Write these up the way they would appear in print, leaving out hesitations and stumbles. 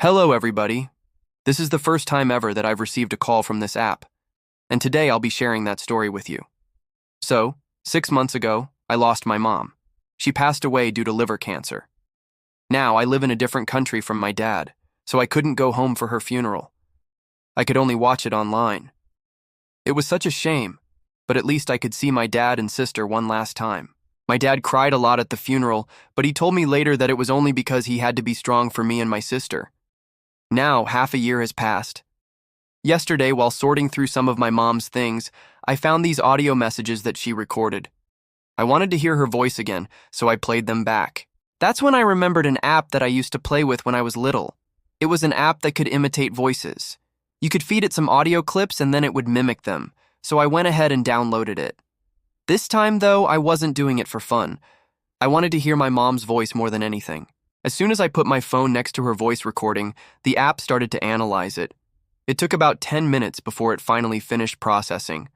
Hello, everybody. This is the first time ever that I've received a call from this app, and today I'll be sharing that story with you. So, 6 months ago, I lost my mom. She passed away due to liver cancer. Now, I live in a different country from my dad, so I couldn't go home for her funeral. I could only watch it online. It was such a shame, but at least I could see my dad and sister one last time. My dad cried a lot at the funeral, but he told me later that it was only because he had to be strong for me and my sister. Now, half a year has passed. Yesterday, while sorting through some of my mom's things, I found these audio messages that she recorded. I wanted to hear her voice again, so I played them back. That's when I remembered an app that I used to play with when I was little. It was an app that could imitate voices. You could feed it some audio clips and then it would mimic them, so I went ahead and downloaded it. This time, though, I wasn't doing it for fun. I wanted to hear my mom's voice more than anything. As soon as I put my phone next to her voice recording, the app started to analyze it. It took about 10 minutes before it finally finished processing.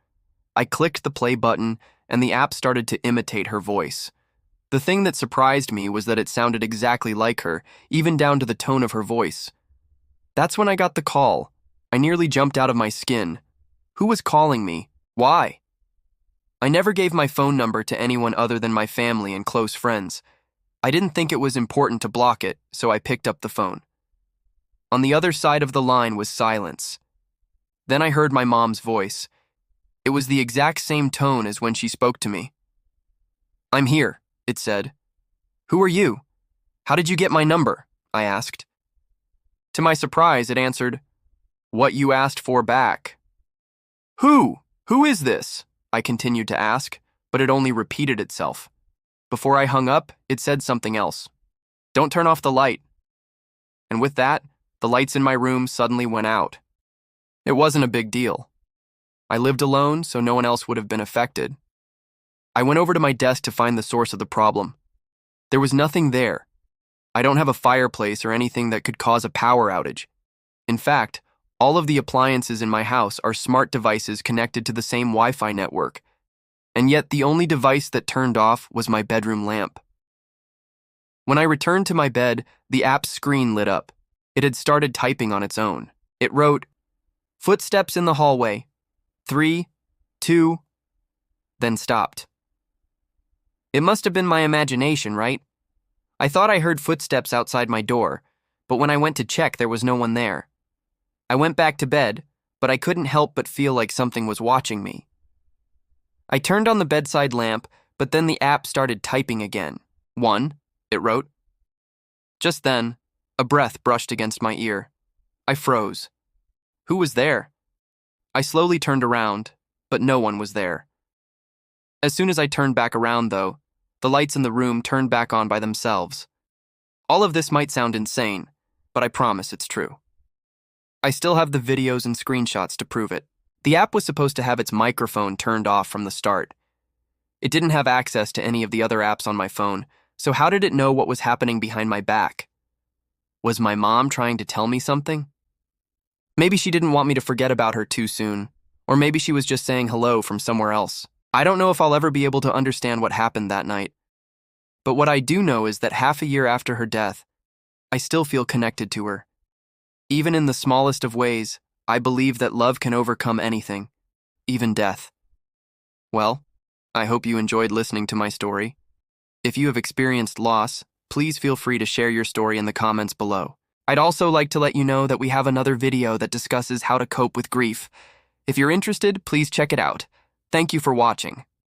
I clicked the play button, and the app started to imitate her voice. The thing that surprised me was that it sounded exactly like her, even down to the tone of her voice. That's when I got the call. I nearly jumped out of my skin. Who was calling me? Why? I never gave my phone number to anyone other than my family and close friends. I didn't think it was important to block it, so I picked up the phone. On the other side of the line was silence. Then I heard my mom's voice. It was the exact same tone as when she spoke to me. "I'm here," it said. "Who are you? How did you get my number?" I asked. To my surprise, it answered, "What you asked for back." "Who? Who is this?" I continued to ask, but it only repeated itself. Before I hung up, it said something else. "Don't turn off the light." And with that, the lights in my room suddenly went out. It wasn't a big deal. I lived alone, so no one else would have been affected. I went over to my desk to find the source of the problem. There was nothing there. I don't have a fireplace or anything that could cause a power outage. In fact, all of the appliances in my house are smart devices connected to the same Wi-Fi network. And yet the only device that turned off was my bedroom lamp. When I returned to my bed, the app's screen lit up. It had started typing on its own. It wrote, "Footsteps in the hallway. 3, 2, then stopped. It must have been my imagination, right? I thought I heard footsteps outside my door, but when I went to check, there was no one there. I went back to bed, but I couldn't help but feel like something was watching me. I turned on the bedside lamp, but then the app started typing again. 1, it wrote. Just then, a breath brushed against my ear. I froze. Who was there? I slowly turned around, but no one was there. As soon as I turned back around, though, the lights in the room turned back on by themselves. All of this might sound insane, but I promise it's true. I still have the videos and screenshots to prove it. The app was supposed to have its microphone turned off from the start. It didn't have access to any of the other apps on my phone, so how did it know what was happening behind my back? Was my mom trying to tell me something? Maybe she didn't want me to forget about her too soon, or maybe she was just saying hello from somewhere else. I don't know if I'll ever be able to understand what happened that night. But what I do know is that half a year after her death, I still feel connected to her. Even in the smallest of ways, I believe that love can overcome anything, even death. Well, I hope you enjoyed listening to my story. If you have experienced loss, please feel free to share your story in the comments below. I'd also like to let you know that we have another video that discusses how to cope with grief. If you're interested, please check it out. Thank you for watching.